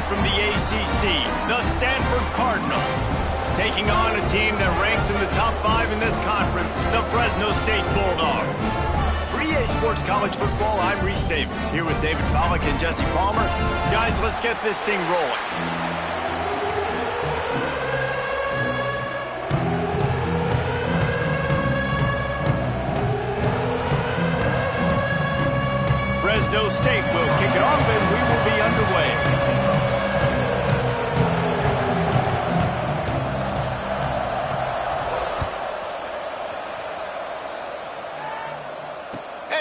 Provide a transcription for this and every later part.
from the ACC, the Stanford Cardinal, taking on a team that ranks in the top 5 in this conference, the Fresno State Bulldogs. For EA Sports College Football, I'm Reese Davis, here with David Pollack and Jesse Palmer. Guys, let's get this thing rolling. Fresno State will kick it off, and we will be underway.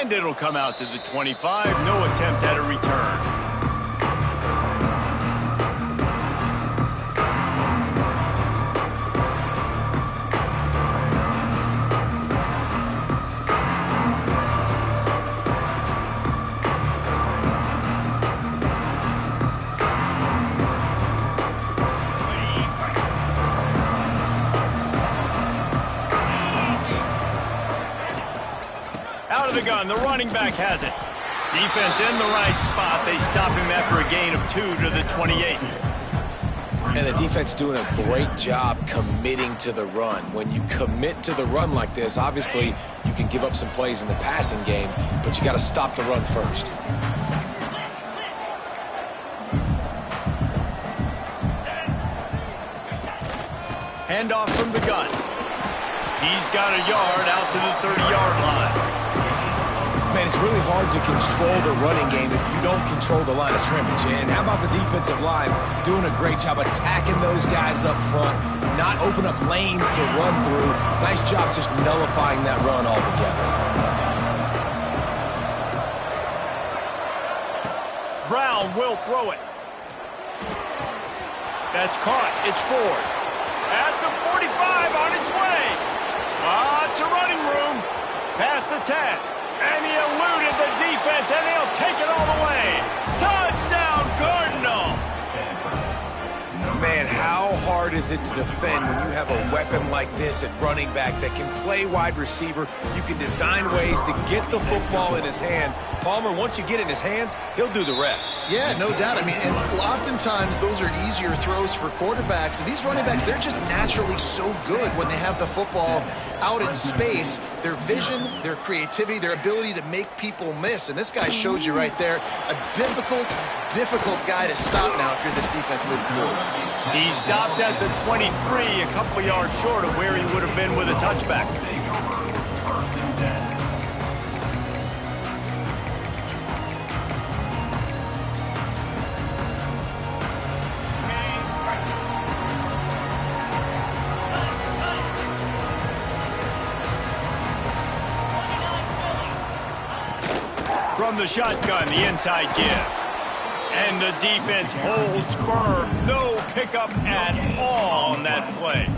And it'll come out to the 25. No attempt at a return. Out of the gun, the running back has it. Defense in the right spot. They stop him after a gain of 2 to the 28. And the defense doing a great job committing to the run. When you commit to the run like this, obviously you can give up some plays in the passing game, but you got to stop the run first. Handoff from the gun. He's got a yard out to the 30-yard line. Man, it's really hard to control the running game if you don't control the line of scrimmage. And how about the defensive line doing a great job attacking those guys up front, not open up lanes to run through. Nice job just nullifying that run altogether. Brown will throw it. That's caught. It's Ford. At the 45 on its way. Lots of running room. Past the 10. And he eluded the defense, and he'll take it all the way. Touchdown, Cardinal! Man, how hard is it to defend when you have a weapon like this at running back that can play wide receiver? You can design ways to get the football in his hand. Palmer, once you get it in his hands, he'll do the rest. Yeah, no doubt. I mean, and oftentimes those are easier throws for quarterbacks. And these running backs, they're just naturally so good when they have the football out in space. Their vision, their creativity, their ability to make people miss. And this guy showed you right there, a difficult guy to stop now if you're this defense moving forward. He stopped at the 23, a couple yards short of where he would have been with a touchback. From the shotgun, the inside give. And the defense holds firm. No pickup at all on that play.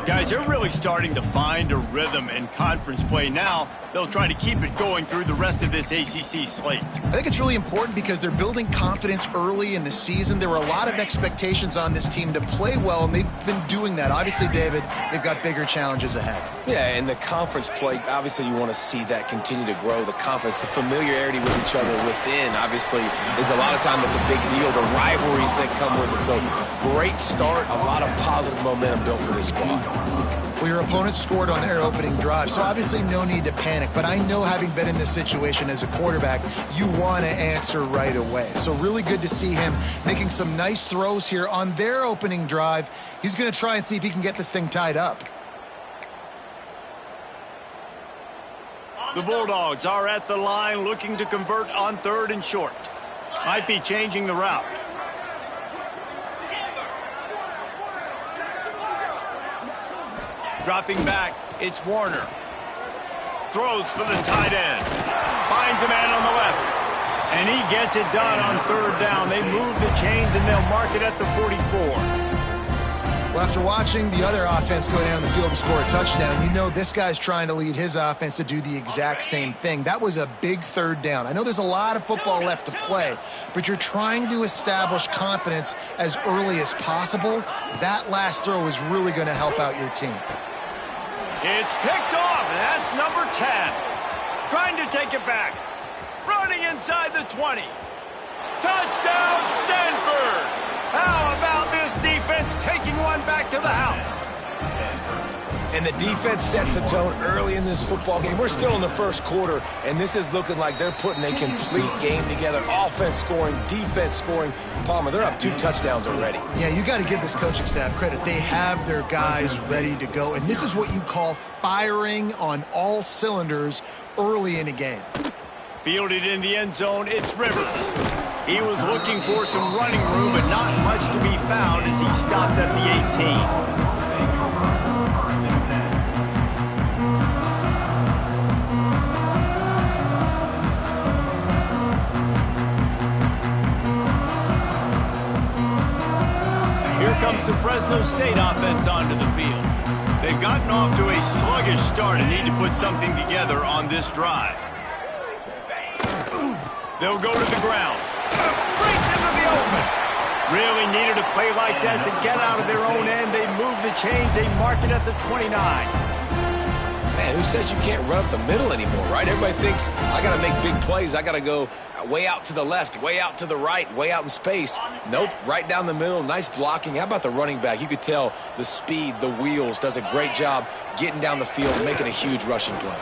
Guys, they're really starting to find a rhythm in conference play now. They'll try to keep it going through the rest of this ACC slate. I think it's really important because they're building confidence early in the season. There were a lot of expectations on this team to play well, and they've been doing that. Obviously, David, they've got bigger challenges ahead. Yeah, and the conference play, obviously you want to see that continue to grow. The confidence, the familiarity with each other within, obviously, is a lot of time that's a big deal. The rivalries that come with it. So, great start, a lot of positive momentum built for this squad. Well, your opponent scored on their opening drive, so obviously no need to panic. But I know, having been in this situation as a quarterback, you want to answer right away. So really good to see him making some nice throws here on their opening drive. He's going to try and see if he can get this thing tied up. The Bulldogs are at the line looking to convert on 3rd and short. Might be changing the route. Dropping back, it's Warner. Throws for the tight end. Finds a man on the left. And he gets it done on 3rd down. They move the chains and they'll mark it at the 44. Well, after watching the other offense go down the field and score a touchdown, you know this guy's trying to lead his offense to do the exact same thing. That was a big 3rd down. I know there's a lot of football left to play, but you're trying to establish confidence as early as possible. That last throw is really going to help out your team. It's picked off, and that's number 10. Trying to take it back. Running inside the 20. Touchdown, Stanford! back to the house. And the defense sets the tone early in this football game. We're still in the first quarter, and this is looking like they're putting a complete game together. Offense scoring, defense scoring. Palmer, they're up 2 touchdowns already. Yeah, you got to give this coaching staff credit. They have their guys ready to go, and this is what you call firing on all cylinders early in a game. Fielded in the end zone, it's Rivers. He was looking for some running room, but not much to be found as he stopped at the 18. Here comes the Fresno State offense onto the field. They've gotten off to a sluggish start and need to put something together on this drive. They'll go to the ground. Breaks into the open. Really needed a play like that to get out of their own end. They move the chains. They mark it at the 29. Man, who says you can't run up the middle anymore, right? Everybody thinks, I got to make big plays. I got to go way out to the left, way out to the right, way out in space. Nope, right down the middle. Nice blocking. How about the running back? You could tell the speed, the wheels, does a great job getting down the field, making a huge rushing play.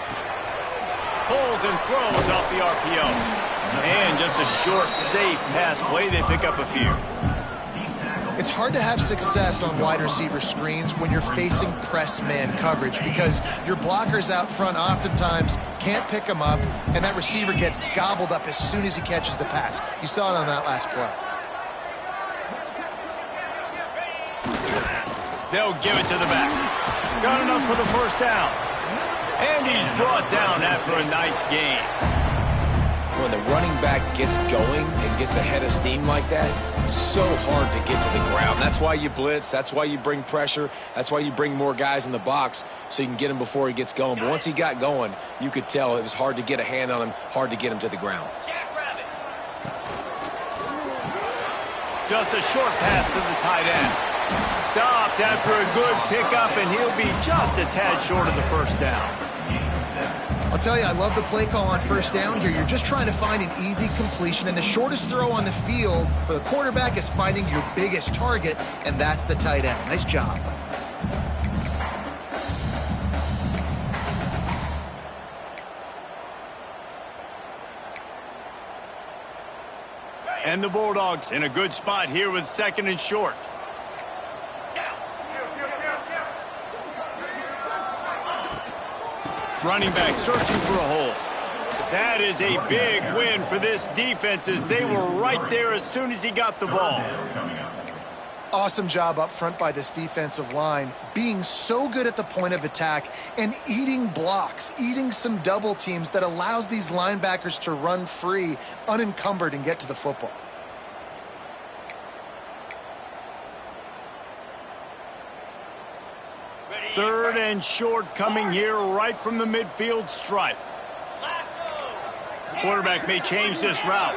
Pulls and throws off the RPO. And just a short, safe pass play. They pick up a few. It's hard to have success on wide receiver screens when you're facing press man coverage because your blockers out front oftentimes can't pick them up, and that receiver gets gobbled up as soon as he catches the pass. You saw it on that last play. They'll give it to the back. Got enough for the first down. And he's brought down after a nice gain. When the running back gets going and gets ahead of steam like that, so hard to get to the ground. That's why you blitz. That's why you bring pressure. That's why you bring more guys in the box so you can get him before he gets going. But once he got going, you could tell it was hard to get a hand on him, hard to get him to the ground. Just a short pass to the tight end. Stopped after a good pickup, and he'll be just a tad short of the first down. I'll tell you, I love the play call on first down here. You're just trying to find an easy completion, and the shortest throw on the field for the quarterback is finding your biggest target, and that's the tight end. Nice job. And the Bulldogs in a good spot here with 2nd and short. Running back searching for a hole. That is a big win for this defense as they were right there as soon as he got the ball. Awesome job up front by this defensive line, being so good at the point of attack and eating blocks, eating some double teams that allows these linebackers to run free, unencumbered, and get to the football. Third and short coming here right from the midfield stripe. The quarterback may change this route.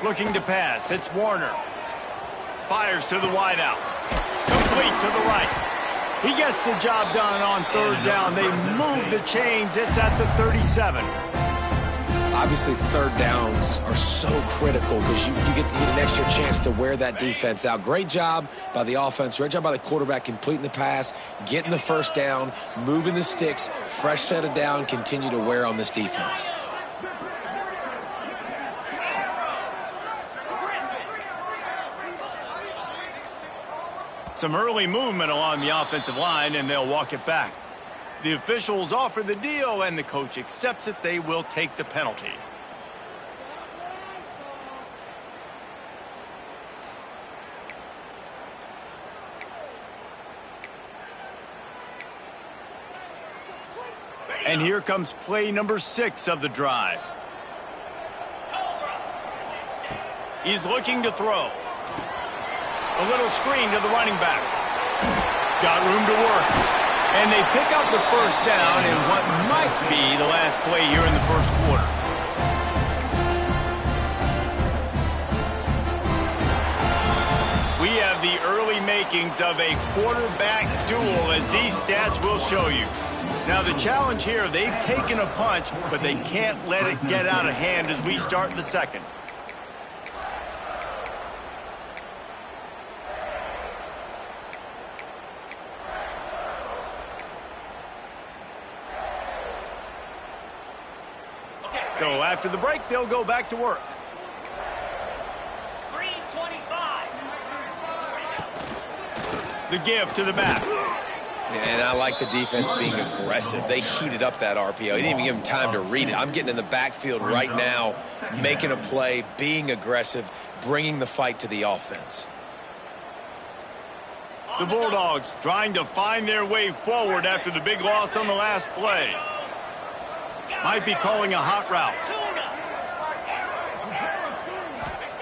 Looking to pass. It's Warner. Fires to the wideout. Complete to the right. He gets the job done on 3rd down. They move the chains. It's at the 37. Obviously, 3rd downs are so critical because you get an extra chance to wear that defense out. Great job by the offense. Great job by the quarterback completing the pass, getting the first down, moving the sticks, fresh set of down, continue to wear on this defense. Some early movement along the offensive line, and they'll walk it back. The officials offer the deal, and the coach accepts it. They will take the penalty. And here comes play number 6 of the drive. He's looking to throw. A little screen to the running back. Got room to work. And they pick up the first down in what might be the last play here in the first quarter. We have the early makings of a quarterback duel, as these stats will show you. Now the challenge here, they've taken a punch, but they can't let it get out of hand as we start the second. So after the break, they'll go back to work. 3:25. The give to the back. And I like the defense being aggressive. They heated up that RPO. He didn't even give him time to read it. I'm getting in the backfield right now, making a play, being aggressive, bringing the fight to the offense. The Bulldogs trying to find their way forward after the big loss on the last play. Might be calling a hot route.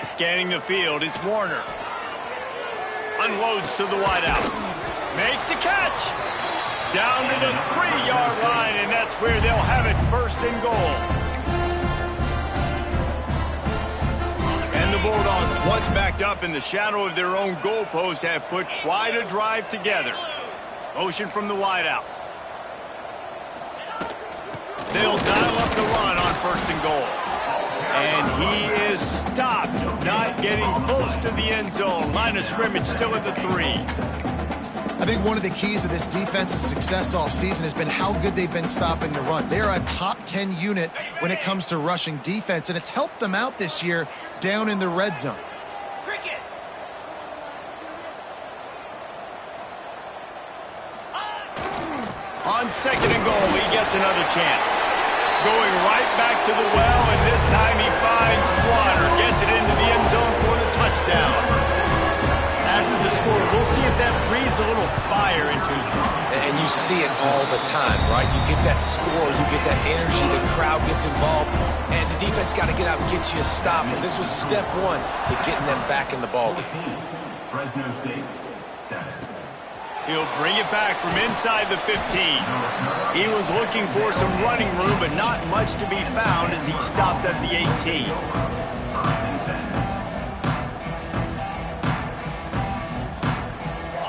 Scanning the field, it's Warner. Unloads to the wideout. Makes the catch. Down to the 3-yard line, and that's where they'll have it, first and goal. And the Bulldogs, once backed up in the shadow of their own goalpost, have put quite a drive together. Motion from the wideout. They'll dial up the run on first and goal. And he is stopped, not getting close to the end zone. Line of scrimmage still at the 3. I think one of the keys to this defense's success all season has been how good they've been stopping the run. They're a top 10 unit when it comes to rushing defense, and it's helped them out this year down in the red zone. Cricket. On second and goal, he gets another chance. Going right back to the well, and this time he finds water. Gets it into the end zone for the touchdown. After the score, we'll see if that breathes a little fire into them. And you see it all the time, right? You get that score, you get that energy, the crowd gets involved, and the defense got to get out and get you a stop. And this was step one to getting them back in the ballgame. Fresno State, 7. He'll bring it back from inside the 15. He was looking for some running room, but not much to be found as he stopped at the 18.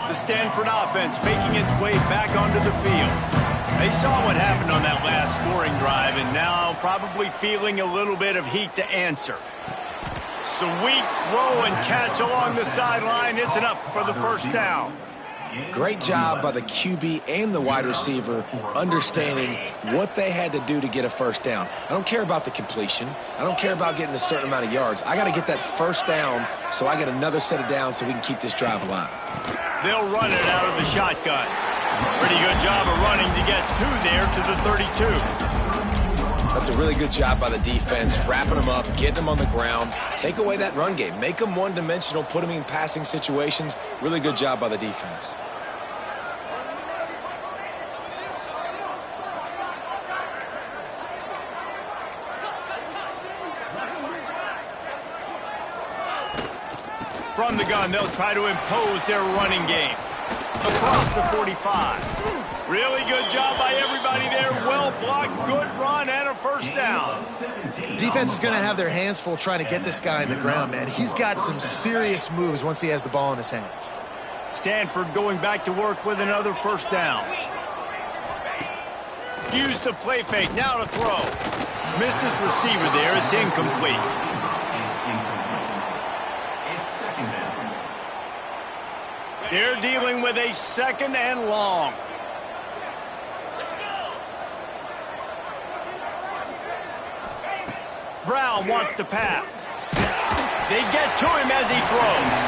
The Stanford offense making its way back onto the field. They saw what happened on that last scoring drive, and now probably feeling a little bit of heat to answer. Sweet throw and catch along the sideline. It's enough for the first down. Great job by the QB and the wide receiver understanding what they had to do to get a first down. I don't care about the completion. I don't care about getting a certain amount of yards. I got to get that first down so I get another set of downs so we can keep this drive alive. They'll run it out of the shotgun. Pretty good job of running to get there to the 32. That's a really good job by the defense, wrapping them up, getting them on the ground. Take away that run game. Make them one-dimensional, put them in passing situations. Really good job by the defense. From the gun, they'll try to impose their running game. Across the 45. Really good job by everybody there. Well blocked, good run, and a first down. Defense is going to have their hands full trying to get this guy in the ground, man. He's got some serious moves once he has the ball in his hands. Stanford going back to work with another first down. Use the play fake, now to throw. Missed his receiver there, it's incomplete. They're dealing with a second and long. Brown wants to pass. They get to him as he throws.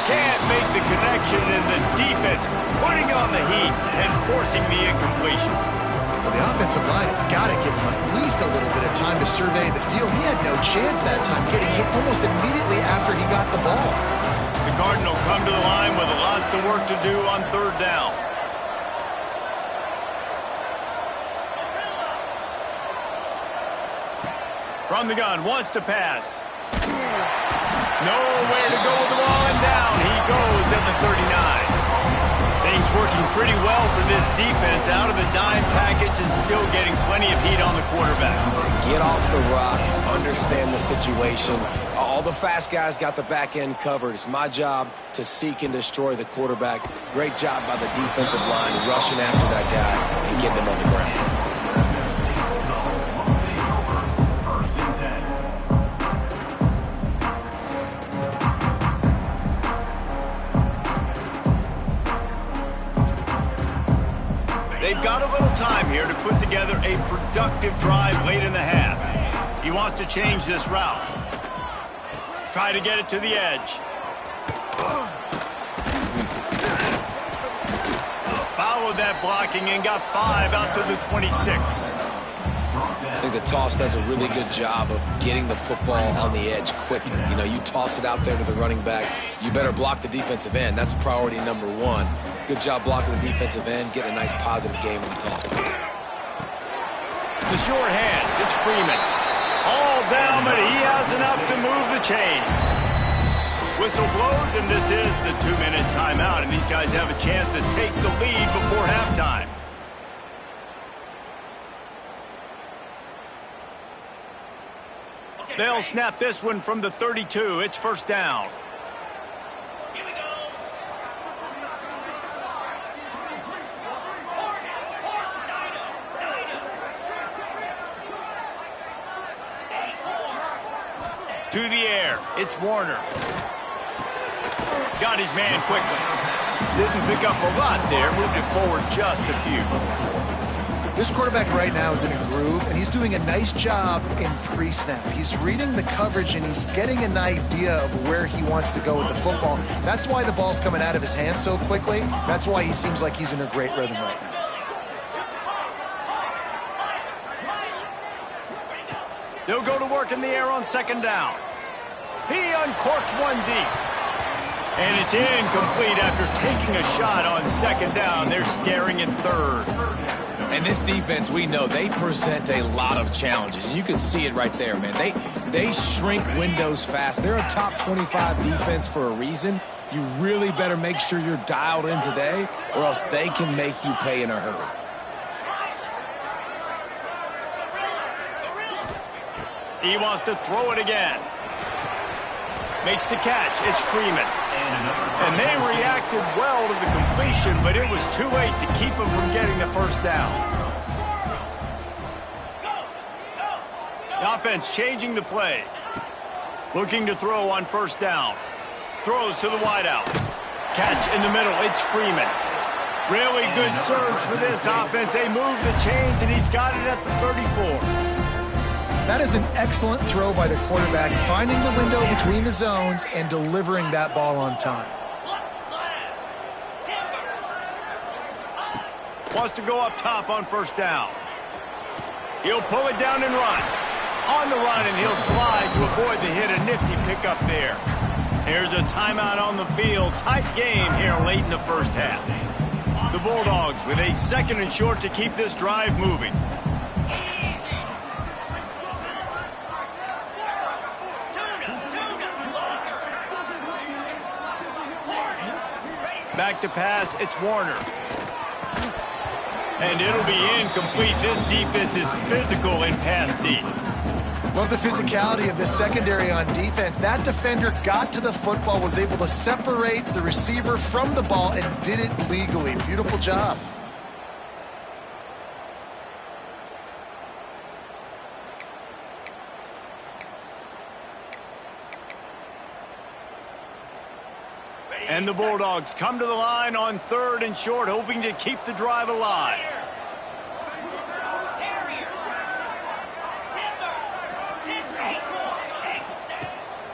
Can't make the connection, and the defense putting on the heat and forcing the incompletion. Well, the offensive line has got to give him at least a little bit of time to survey the field. He had no chance that time, getting hit almost immediately after he got the ball. The Cardinal come to the line with lots of work to do on third down. From the gun, wants to pass. Nowhere to go with the ball, and down he goes at the 39. Things working pretty well for this defense, out of the dime package and still getting plenty of heat on the quarterback. Get off the rock, understand the situation. All the fast guys got the back end covered. It's my job to seek and destroy the quarterback. Great job by the defensive line rushing after that guy and getting him on the ground. They've got a little time here to put together a productive drive late in the half. He wants to change this route. Try to get it to the edge. Followed that blocking and got 5 out to the 26. I think the toss does a really good job of getting the football on the edge quickly. You know, you toss it out there to the running back, you better block the defensive end. That's priority number 1. Good job blocking the defensive end, getting a nice positive game in the toss. The short hands, it's Freeman. All down, but he has enough to move the chains. Whistle blows, and this is the 2-minute timeout, and these guys have a chance to take the lead before halftime. They'll snap this one from the 32. It's first down. Here we go. To the air. It's Warner. Got his man quickly. Didn't pick up a lot there. Moved it forward just a few. This quarterback right now is in a groove, and he's doing a nice job in pre-snap. He's reading the coverage, and he's getting an idea of where he wants to go with the football. That's why the ball's coming out of his hands so quickly. That's why he seems like he's in a great rhythm right now. They'll go to work in the air on second down. He uncorks one deep. And it's incomplete after taking a shot on second down. They're staring at third. And this defense, we know, they present a lot of challenges. And you can see it right there, man. They shrink windows fast. They're a top 25 defense for a reason. You really better make sure you're dialed in today, or else they can make you pay in a hurry. He wants to throw it again. Makes the catch. It's Freeman. And they reacted well to the completion, but it was too late to keep him from getting the first down. The offense changing the play. Looking to throw on first down. Throws to the wideout. Catch in the middle. It's Freeman. Really good surge for this offense. They move the chains, and he's got it at the 34. That is an excellent throw by the quarterback, finding the window between the zones and delivering that ball on time. Wants to go up top on first down. He'll pull it down and run. On the run, and he'll slide to avoid the hit. A nifty pickup there. There's a timeout on the field. Tight game here late in the first half. The Bulldogs with a second and short to keep this drive moving. Back to pass, it's Warner. And it'll be incomplete. This defense is physical in pass deep. Love the physicality of this secondary on defense. That defender got to the football, was able to separate the receiver from the ball, and did it legally. Beautiful job. And the Bulldogs come to the line on third and short, hoping to keep the drive alive.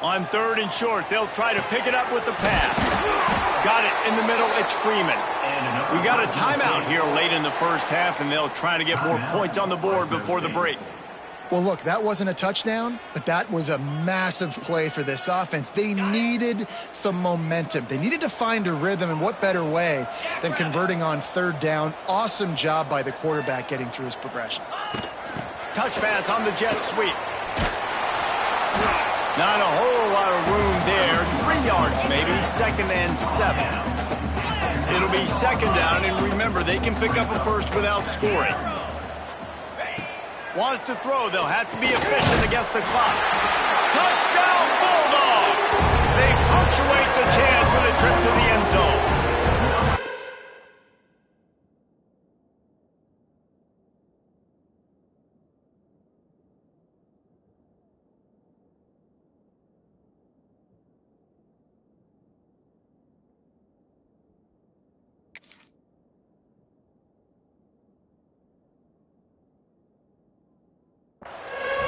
On third and short, they'll try to pick it up with the pass. Got it in the middle, it's Freeman. We got a timeout here late in the first half, and they'll try to get more points on the board before the break. Well, look, that wasn't a touchdown, but that was a massive play for this offense. They needed some momentum. They needed to find a rhythm, and what better way than converting on third down. Awesome job by the quarterback getting through his progression. Touch pass on the jet sweep. Not a whole lot of room there. 3 yards maybe, 2nd and 7. It'll be second down, and remember, they can pick up a first without scoring. Wants to throw. They'll have to be efficient against the clock. Touchdown, Bulldogs! They punctuate the chance with a trip to the end zone.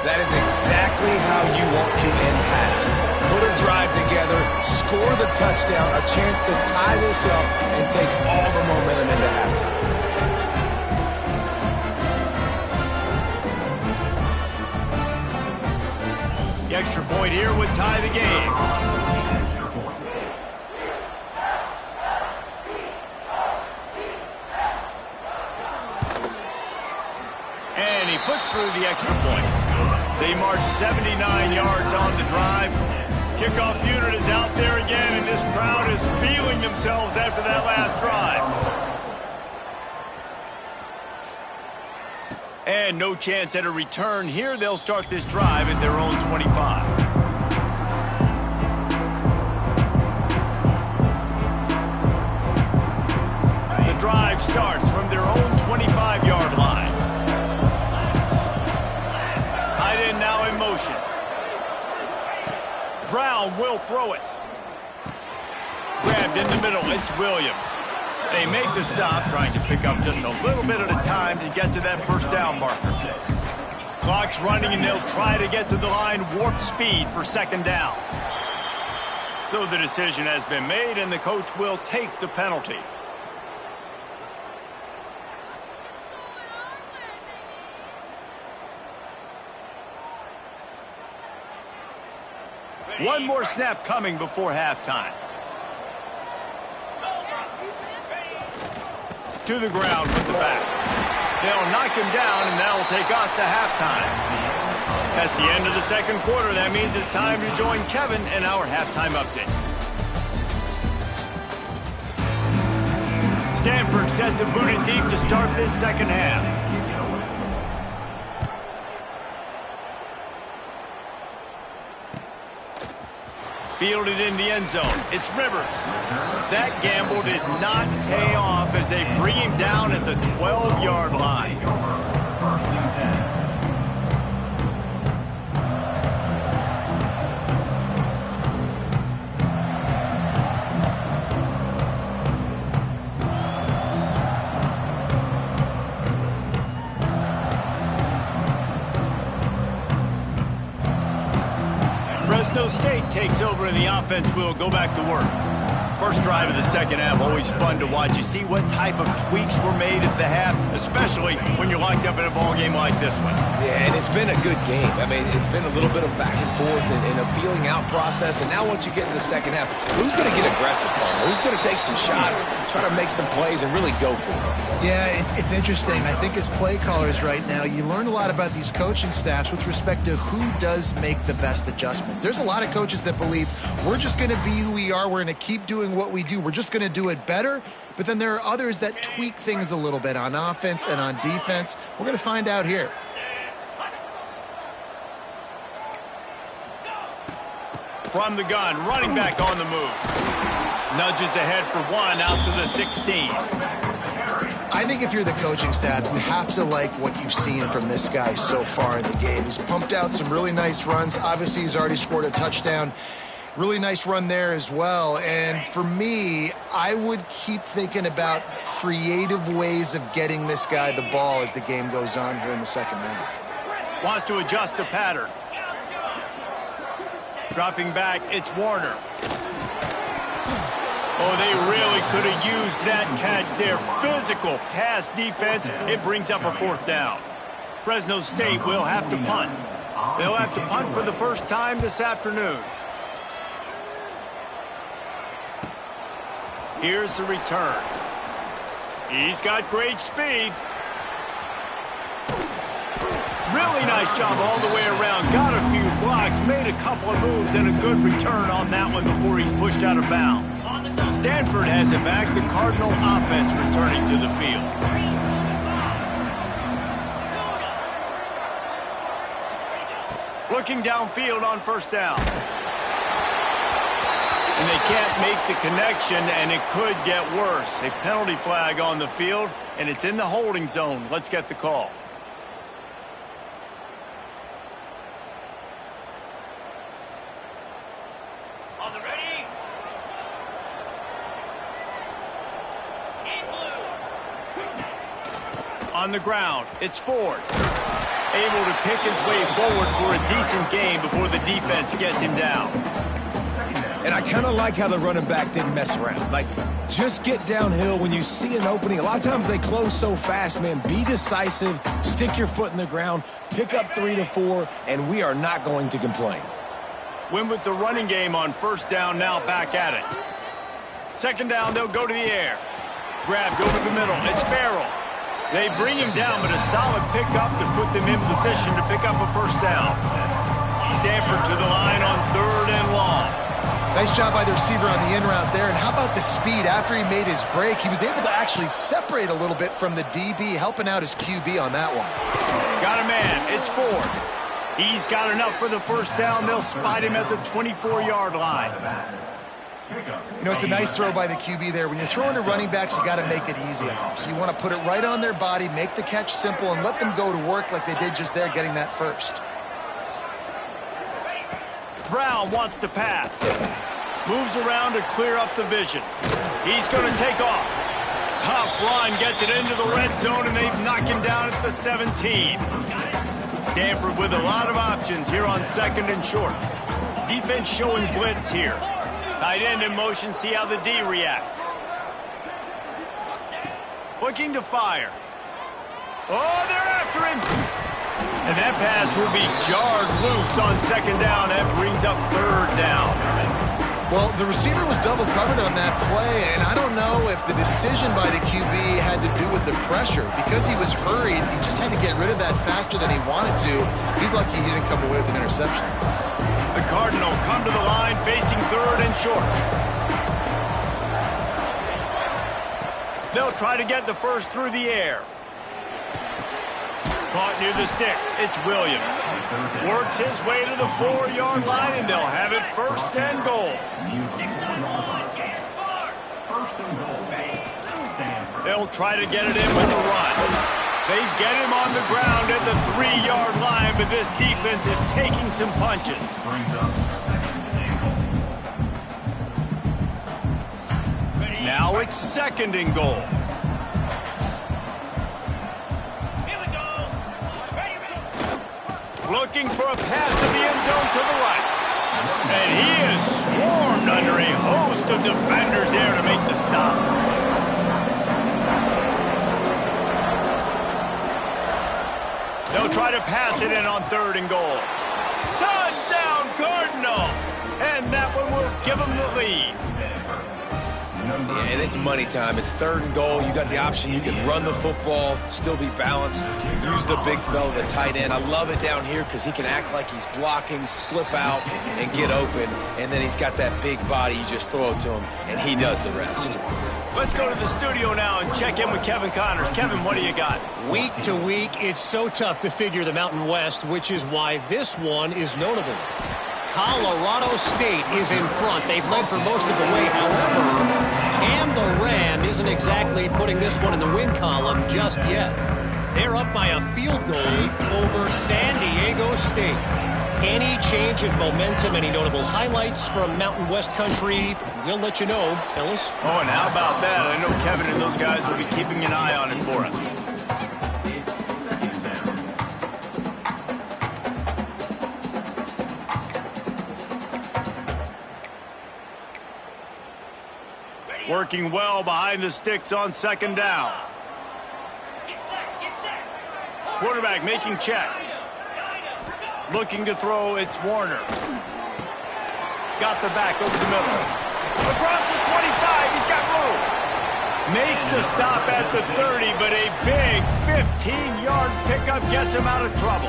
That is exactly how you want to end halves. Put a drive together, score the touchdown, a chance to tie this up, and take all the momentum into halftime. The extra point here would tie the game. And he puts through the extra point. They march 79 yards on the drive. Kickoff unit is out there again, and this crowd is feeling themselves after that last drive. And no chance at a return here. They'll start this drive at their own 25. The drive starts from their own 25-yard line. Tight end now in motion. Brown will throw it. Grabbed in the middle. It's Williams. They make the stop, trying to pick up just a little bit at a time to get to that first down marker. Clock's running, and they'll try to get to the line warp speed for second down. So the decision has been made, and the coach will take the penalty. One more snap coming before halftime. To the ground with the back. They'll knock him down, and that'll take us to halftime. That's the end of the second quarter. That means it's time to join Kevin in our halftime update. Stanford set to boot it deep to start this second half. Fielded in the end zone. It's Rivers. That gamble did not pay off as they bring him down at the 12-yard line. Fresno State takes over, and the offense will go back to work. First drive of the second half, always fun to watch. You see what type of tweaks were made at the half, especially when you're locked up in a ball game like this one. Yeah, and it's been a good game. I mean, it's been a little bit of back and forth and a feeling out process. And now once you get in the second half, who's going to get aggressive, Paul? Who's going to take some shots, try to make some plays, and really go for it? Yeah, it's interesting. I think as play callers right now, you learn a lot about these coaching staffs with respect to who does make the best adjustments. There's a lot of coaches that believe we're just going to be who we are. We're going to keep doing what we do. We're just going to do it better. But then there are others that tweak things a little bit on offense and on defense. We're going to find out here. From the gun, running back on the move. Nudges ahead for one out to the 16. I think if you're the coaching staff, you have to like what you've seen from this guy so far in the game. He's pumped out some really nice runs. Obviously, he's already scored a touchdown. Really nice run there as well. And for me, I would keep thinking about creative ways of getting this guy the ball as the game goes on here in the second half. Wants to adjust the pattern. Dropping back, it's Warner. Oh, they really could have used that catch there. Physical pass defense. It brings up a fourth down. Fresno State will have to punt. They'll have to punt for the first time this afternoon. Here's the return. He's got great speed. Really nice job all the way around. Got a few blocks, made a couple of moves, and a good return on that one before he's pushed out of bounds. Stanford has it back. The Cardinal offense returning to the field. Looking downfield on first down. And they can't make the connection, and it could get worse. A penalty flag on the field, and it's in the holding zone. Let's get the call. On the ready. In blue. On the ground, it's Ford. able to pick his way forward for a decent gain before the defense gets him down. And I kind of like how the running back didn't mess around. Like, just get downhill when you see an opening. A lot of times they close so fast, man. Be decisive, stick your foot in the ground, pick up 3 to 4, and we are not going to complain. Win with the running game on first down, now back at it. Second down, they'll go to the air. Grabbed over the middle. It's Farrell. They bring him down, but a solid pickup to put them in position to pick up a first down. Stanford to the line on 3rd and long. Nice job by the receiver on the in route there. And how about the speed? After he made his break, he was able to actually separate a little bit from the DB, helping out his QB on that one. Got a man. It's Ford. He's got enough for the first down. They'll spot him at the 24-yard line. You know, it's a nice throw by the QB there. When you're throwing to running backs, you got to make it easy on them. So you want to put it right on their body, make the catch simple, and let them go to work like they did just there, getting that first. Brown wants to pass. Moves around to clear up the vision. He's going to take off. Tough run, gets it into the red zone, and they've knocked him down at the 17. Stanford with a lot of options here on 2nd and short. Defense showing blitz here. Tight end in motion, see how the D reacts. Looking to fire. Oh, they're after him. And that pass will be jarred loose on 2nd down. That brings up 3rd down. Well, the receiver was double covered on that play, and I don't know if the decision by the QB had to do with the pressure. Because he was hurried, he just had to get rid of that faster than he wanted to. He's lucky he didn't come away with an interception. The Cardinal come to the line facing 3rd and short. They'll try to get the first through the air. Caught near the sticks. It's Williams. Works his way to the 4-yard line, and they'll have it 1st and goal. They'll try to get it in with a run. They get him on the ground at the 3-yard line, but this defense is taking some punches. Now it's 2nd and goal. Looking for a pass to the end zone to the right. And he is swarmed under a host of defenders there to make the stop. They'll try to pass it in on 3rd and goal. Touchdown, Cardinal! And that one will give them the lead. Yeah, and it's money time. It's 3rd and goal. You got the option. You can run the football, still be balanced, use the big fella, the tight end. I love it down here because he can act like he's blocking, slip out, and get open. And then he's got that big body. You just throw it to him, and he does the rest. Let's go to the studio now and check in with Kevin Connors. Kevin, what do you got? Week to week, it's so tough to figure the Mountain West, which is why this one is notable. Colorado State is in front. They've led for most of the way, however, and the Ram isn't exactly putting this one in the win column just yet. They're up by a field goal over San Diego State. Any change in momentum, any notable highlights from Mountain West country, we'll let you know, fellas. Oh, and how about that? I know Kevin and those guys will be keeping an eye on it for us. Working well behind the sticks on 2nd down. Quarterback making checks. Looking to throw, it's Warner. Got the back over the middle. Across the 25, he's got room. Makes the stop at the 30, but a big 15-yard pickup gets him out of trouble.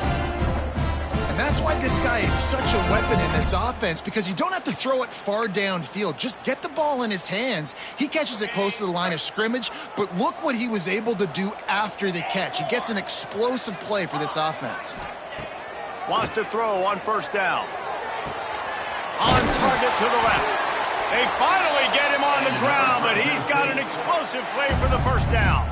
And that's why this guy is such a weapon in this offense, because you don't have to throw it far downfield. Just get the ball in his hands. He catches it close to the line of scrimmage, but look what he was able to do after the catch. He gets an explosive play for this offense. Wants to throw on 1st down. On target to the left. They finally get him on the ground, but he's got an explosive play for the 1st down.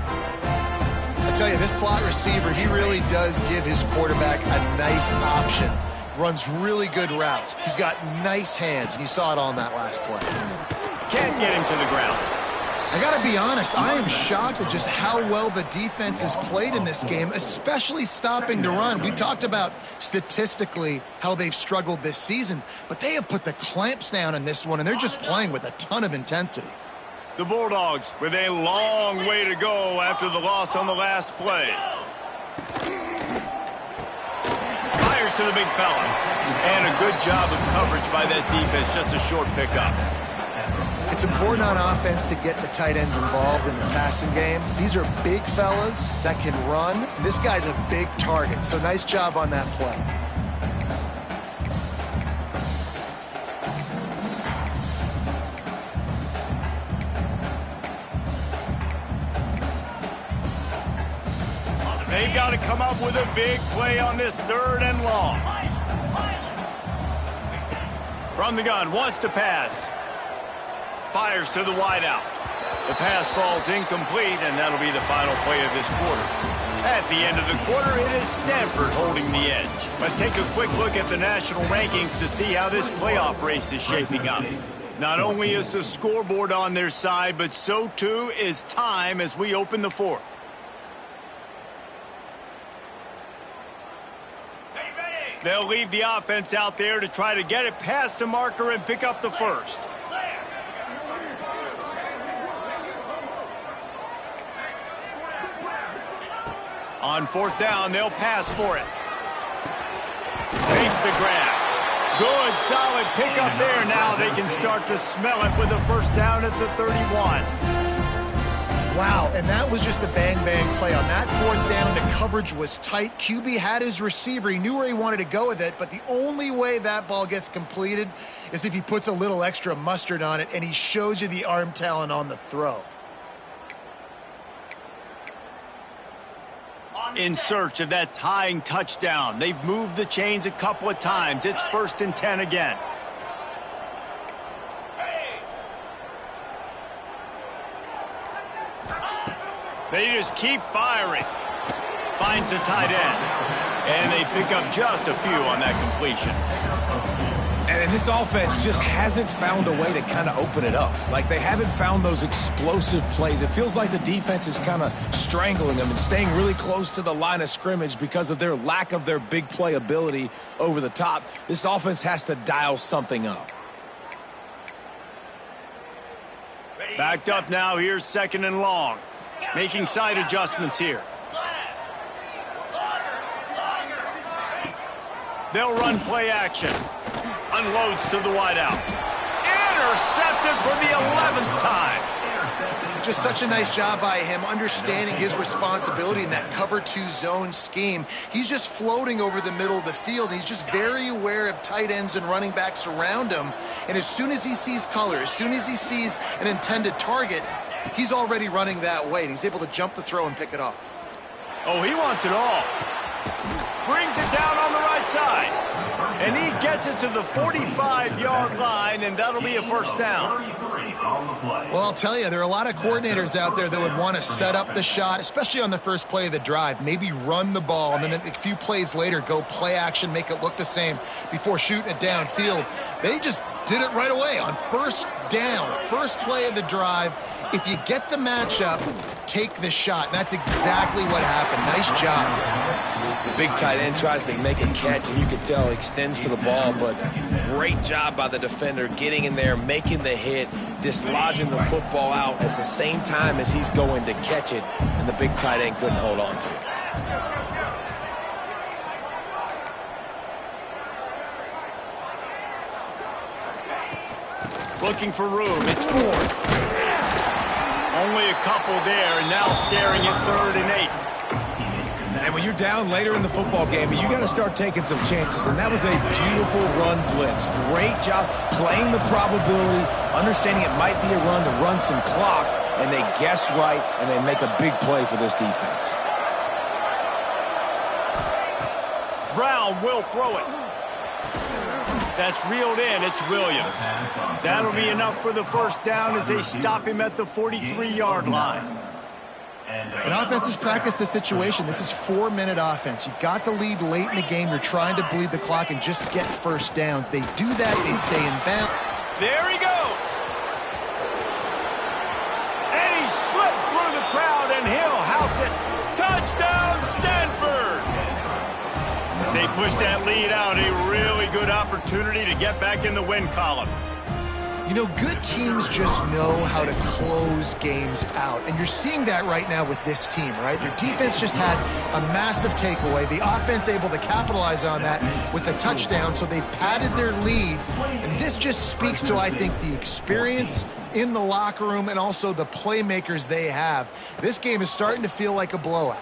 I tell you, this slot receiver, he really does give his quarterback a nice option. Runs really good routes. He's got nice hands, and you saw it on that last play. Can't get him to the ground. I got to be honest, I am shocked at just how well the defense has played in this game, especially stopping the run. We talked about statistically how they've struggled this season, but they have put the clamps down in this one, and they're just playing with a ton of intensity. The Bulldogs with a long way to go after the loss on the last play. Fires to the big fella. And a good job of coverage by that defense, just a short pickup. It's important on offense to get the tight ends involved in the passing game. These are big fellas that can run. This guy's a big target, so nice job on that play. They've got to come up with a big play on this 3rd and long. From the gun, wants to pass. Fires to the wideout. The pass falls incomplete, and that'll be the final play of this quarter. At the end of the quarter, it is Stanford holding the edge. Let's take a quick look at the national rankings to see how this playoff race is shaping up. Not only is the scoreboard on their side, but so too is time as we open the 4th. They'll leave the offense out there to try to get it past the marker and pick up the first. On 4th down, they'll pass for it. Makes the grab. Good, solid pickup there. Now they can start to smell it with a first down at the 31. Wow, and that was just a bang-bang play. On that 4th down, the coverage was tight. QB had his receiver. He knew where he wanted to go with it, but the only way that ball gets completed is if he puts a little extra mustard on it, and he shows you the arm talent on the throw. In search of that tying touchdown. They've moved the chains a couple of times. It's 1st and 10 again. They just keep firing. Finds the tight end. And they pick up just a few on that completion. And this offense just hasn't found a way to kind of open it up. Like, they haven't found those explosive plays. It feels like the defense is kind of strangling them and staying really close to the line of scrimmage because of their lack of their big play ability over the top. This offense has to dial something up. Backed up now. Here's 2nd and long. Making side adjustments here. They'll run play action. Unloads to the wideout. Intercepted for the 11th time. Just such a nice job by him, understanding his responsibility in that cover 2 zone scheme. He's just floating over the middle of the field. He's just very aware of tight ends and running backs around him. And as soon as he sees color, as soon as he sees an intended target, he's already running that way. And he's able to jump the throw and pick it off. Oh, he wants it all. Brings it down on the right side. And he gets it to the 45-yard line, and that'll be a first down. Well, I'll tell you, there are a lot of coordinators out there that would want to set up the shot, especially on the first play of the drive, maybe run the ball, and then a few plays later go play action, make it look the same before shooting it downfield. They just did it right away on 1st down, first play of the drive. If you get the matchup, take the shot. And that's exactly what happened. Nice job. The big tight end tries to make a catch, and you can tell he extends for the ball, but great job by the defender getting in there, making the hit, dislodging the football out at the same time as he's going to catch it, and the big tight end couldn't hold on to it. Looking for room. It's 4. Only a couple there, and now staring at 3rd and 8. And when you're down later in the football game, you got to start taking some chances. And that was a beautiful run blitz. Great job playing the probability, understanding it might be a run to run some clock, and they guess right, and they make a big play for this defense. Brown will throw it. That's reeled in. It's Williams. That'll be enough for the first down as they stop him at the 43-yard line. And offenses practice the situation. This is 4-minute offense. You've got the lead late in the game. You're trying to bleed the clock and just get first downs. They do that. They stay in bounds. There he goes. And crowd, and he'll house it. Touchdown, Stanford! As they push that lead out, a really good opportunity to get back in the win column. You know, good teams just know how to close games out. And you're seeing that right now with this team, right? Their defense just had a massive takeaway. The offense able to capitalize on that with a touchdown, so they padded their lead. And this just speaks to, I think, the experience in the locker room and also the playmakers they have. This game is starting to feel like a blowout.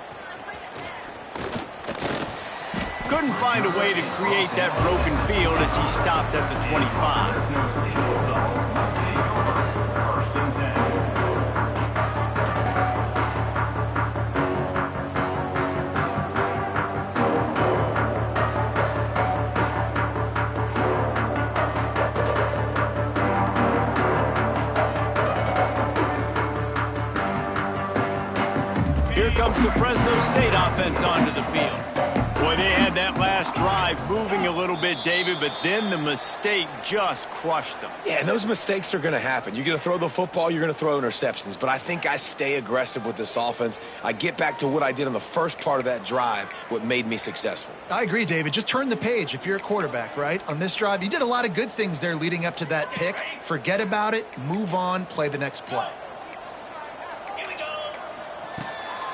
Couldn't find a way to create that broken field as he stopped at the 25. Here comes the Fresno State offense onto the field. Boy, they had that last drive moving a little bit, David, but then the mistake just crushed them. Yeah, and those mistakes are going to happen. You're going to throw the football, you're going to throw interceptions. But I think I stay aggressive with this offense. I get back to what I did on the first part of that drive, what made me successful. I agree, David. Just turn the page if you're a quarterback, right? On this drive, you did a lot of good things there leading up to that pick. Forget about it, move on, play the next play.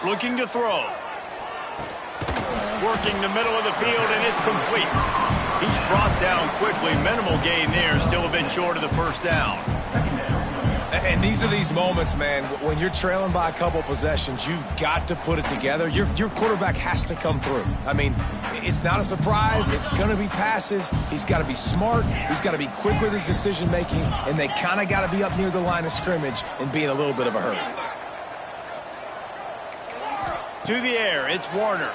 Looking to throw. Working the middle of the field, and it's complete. He's brought down quickly. Minimal gain there, still a bit short of the first down. And these are these moments, man, when you're trailing by a couple possessions, you've got to put it together. Your quarterback has to come through. I mean, it's not a surprise. It's going to be passes. He's got to be smart. He's got to be quick with his decision-making, and they kind of got to be up near the line of scrimmage and be in a little bit of a hurry. To the air, it's Warner.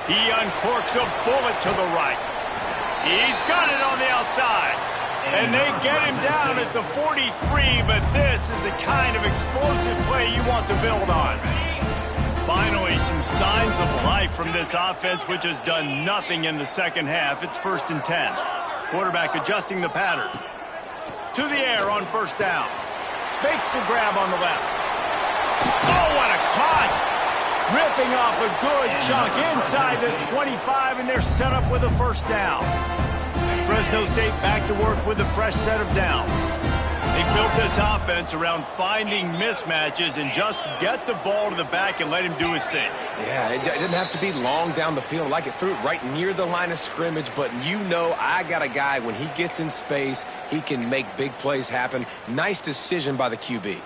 He uncorks a bullet to the right. He's got it on the outside. And they get him down at the 43, but this is the kind of explosive play you want to build on. Finally, some signs of life from this offense, which has done nothing in the second half. It's 1st and 10. Quarterback adjusting the pattern. To the air on first down. Makes the grab on the left. Oh, what a cut! Ripping off a good chunk inside the 25, and they're set up with a first down. Fresno State back to work with a fresh set of downs. They built this offense around finding mismatches and just get the ball to the back and let him do his thing. Yeah, it didn't have to be long down the field. Like it threw it right near the line of scrimmage, but you know I got a guy, when he gets in space, he can make big plays happen. Nice decision by the QB.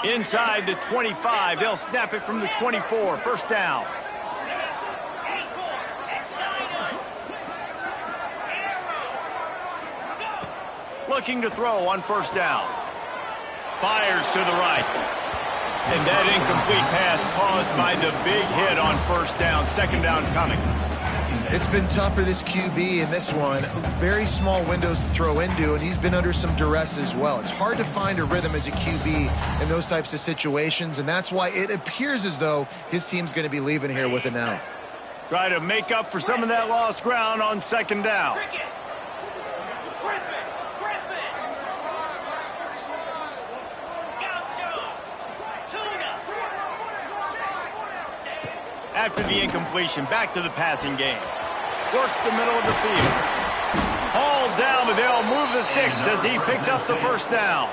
Inside the 25, they'll snap it from the 24, first down. Looking to throw on first down. Fires to the right. And that incomplete pass caused by the big hit on first down. Second down coming. It's been tough for this QB in this one. Very small windows to throw into, and he's been under some duress as well. It's hard to find a rhythm as a QB in those types of situations, and that's why it appears as though his team's going to be leaving here with an L. Try to make up for some of that lost ground on second down. After the incompletion, back to the passing game. Works the middle of the field. Hauled down, but they'll move the sticks as he picks up the first down.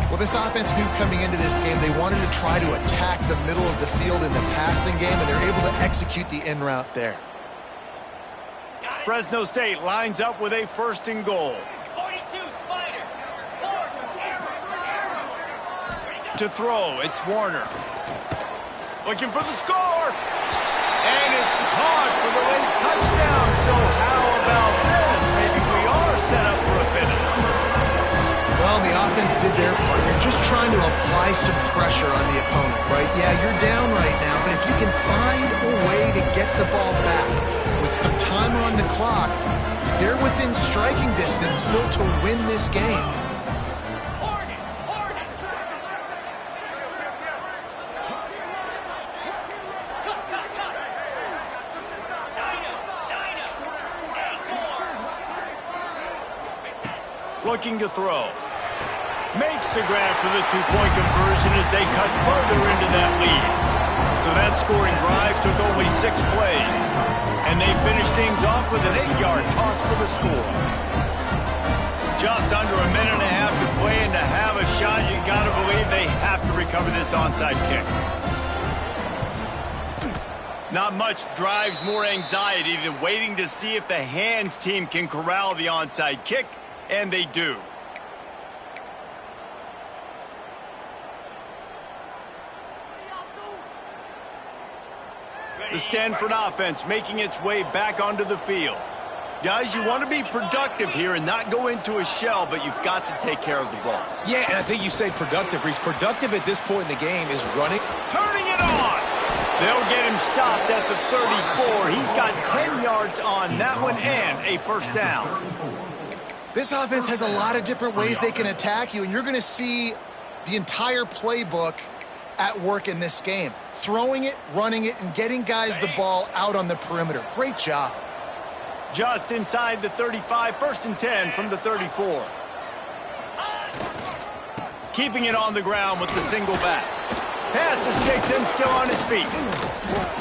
Well, this offense knew coming into this game they wanted to try to attack the middle of the field in the passing game, and they're able to execute the in route there. Fresno State lines up with a 1st and goal. 42 Spider. To throw, it's Warner. Looking for the score. And it's caught for the late touchdown. So how about this? Maybe we are set up for a finish. Well, the offense did their part. They're just trying to apply some pressure on the opponent, right? Yeah, you're down right now, but if you can find a way to get the ball back with some time on the clock, they're within striking distance still to win this game. looking to throw. Makes the grab for the two-point conversion as they cut further into that lead. So that scoring drive took only 6 plays. And they finished things off with an 8-yard toss for the score. Just under a minute and a half to play, and to have a shot, you got to believe they have to recover this onside kick. Not much drives more anxiety than waiting to see if the hands team can corral the onside kick, and they do. The Stanford offense making its way back onto the field. Guys, you want to be productive here and not go into a shell, but you've got to take care of the ball. Yeah, and I think you say productive, Reese. Productive at this point in the game is running. Turning it on! They'll get him stopped at the 34. He's got 10 yards on that one and a first down. This offense has a lot of different ways they can attack you, and you're going to see the entire playbook at work in this game. Throwing it, running it, and getting guys the ball out on the perimeter. Great job. Just inside the 35, 1st and 10 from the 34. Keeping it on the ground with the single back. Pass to sticks him still on his feet.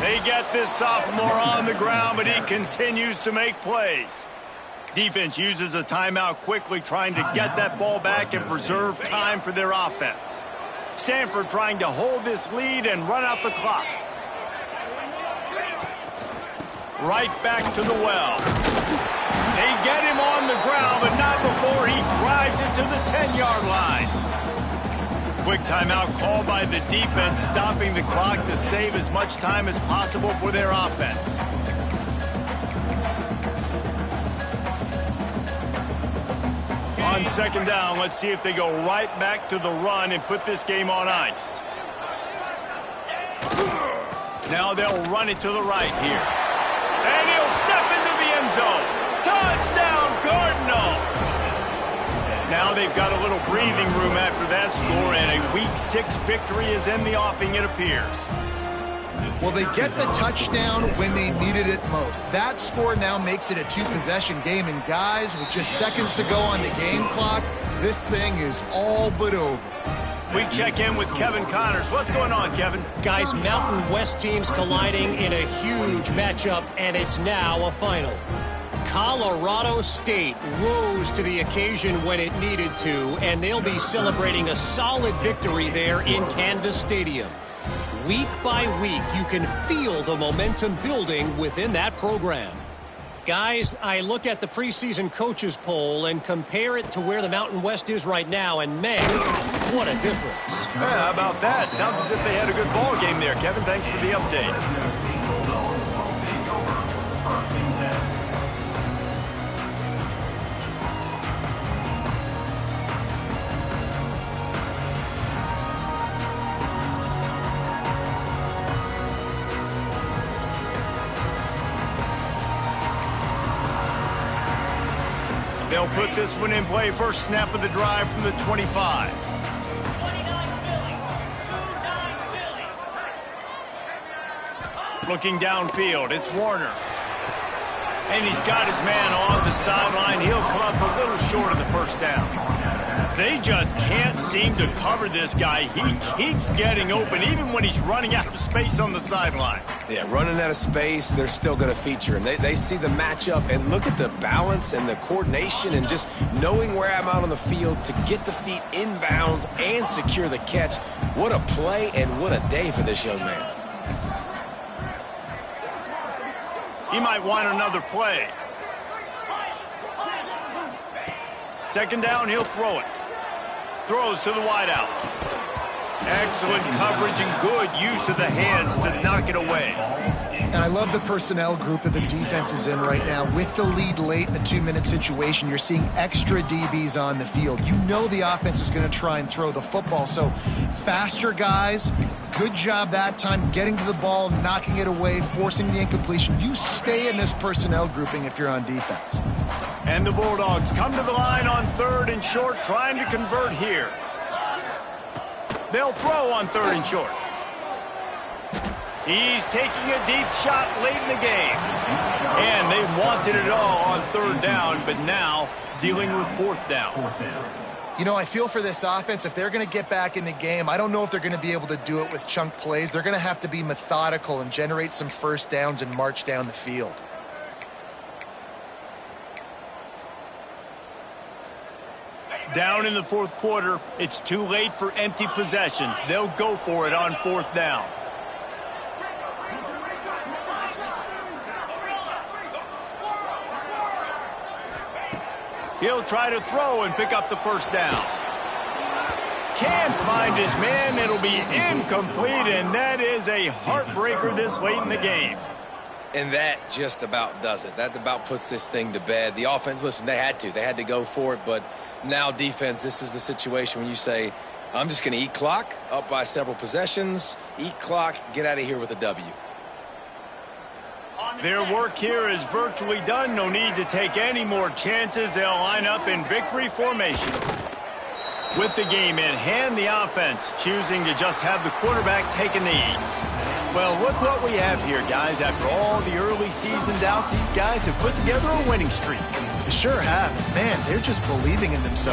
They get this sophomore on the ground, but he continues to make plays. Defense uses a timeout quickly, trying to get that ball back and preserve time for their offense. Stanford trying to hold this lead and run out the clock. Right back to the well. They get him on the ground, but not before he drives it to the 10-yard line. Quick timeout called by the defense, stopping the clock to save as much time as possible for their offense. On 2nd down, let's see if they go right back to the run and put this game on ice. Now they'll run it to the right here. And he'll step into the end zone. Touchdown, Cardinal! Now they've got a little breathing room after that score, and a Week 6 victory is in the offing, it appears. Well, they get the touchdown when they needed it most. That score now makes it a 2-possession game, and guys, with just seconds to go on the game clock, this thing is all but over. We check in with Kevin Connors. What's going on, Kevin? Guys, Mountain West teams colliding in a huge matchup, and it's now a final. Colorado State rose to the occasion when it needed to, and they'll be celebrating a solid victory there in Canvas Stadium. Week by week, you can feel the momentum building within that program. Guys, I look at the preseason coaches poll and compare it to where the Mountain West is right now, and man, what a difference. Yeah, how about that? Sounds as if they had a good ball game there, Kevin. Thanks for the update. They'll put this one in play. First snap of the drive from the 25. Looking downfield, it's Warner. And he's got his man on the sideline. He'll come up a little short of the first down. They just can't seem to cover this guy. He keeps getting open, even when he's running out of space on the sideline. Yeah, running out of space, they're still going to feature him. They see the matchup, and look at the balance and the coordination and just knowing where I'm out on the field to get the feet inbounds and secure the catch. What a play and what a day for this young man. He might want another play. 2nd down, he'll throw it. Throws to the wideout. Excellent coverage and good use of the hands to knock it away. And I love the personnel group that the defense is in right now. With the lead late in a 2-minute situation, you're seeing extra DBs on the field. You know the offense is going to try and throw the football. So faster guys, good job that time getting to the ball, knocking it away, forcing the incompletion. You stay in this personnel grouping if you're on defense. And the Bulldogs come to the line on 3rd and short, trying to convert here. They'll throw on 3rd and short. He's taking a deep shot late in the game. And they wanted it all on 3rd down, but now dealing with fourth down. You know, I feel for this offense, if they're going to get back in the game, I don't know if they're going to be able to do it with chunk plays. They're going to have to be methodical and generate some first downs and march down the field. Down in the fourth quarter, it's too late for empty possessions. They'll go for it on fourth down. He'll try to throw and pick up the first down. Can't find his man. It'll be incomplete, and that is a heartbreaker this late in the game. And that just about does it. That about puts this thing to bed. The offense, listen, they had to go for it, but now defense, this is the situation when you say, I'm just going to eat clock, up by several possessions, eat clock, get out of here with a W. Their work here is virtually done. No need to take any more chances. They'll line up in victory formation. With the game in hand, the offense choosing to just have the quarterback take a knee. Well, look what we have here, guys. After all the early season doubts, these guys have put together a winning streak. They sure have. Man, they're just believing in themselves.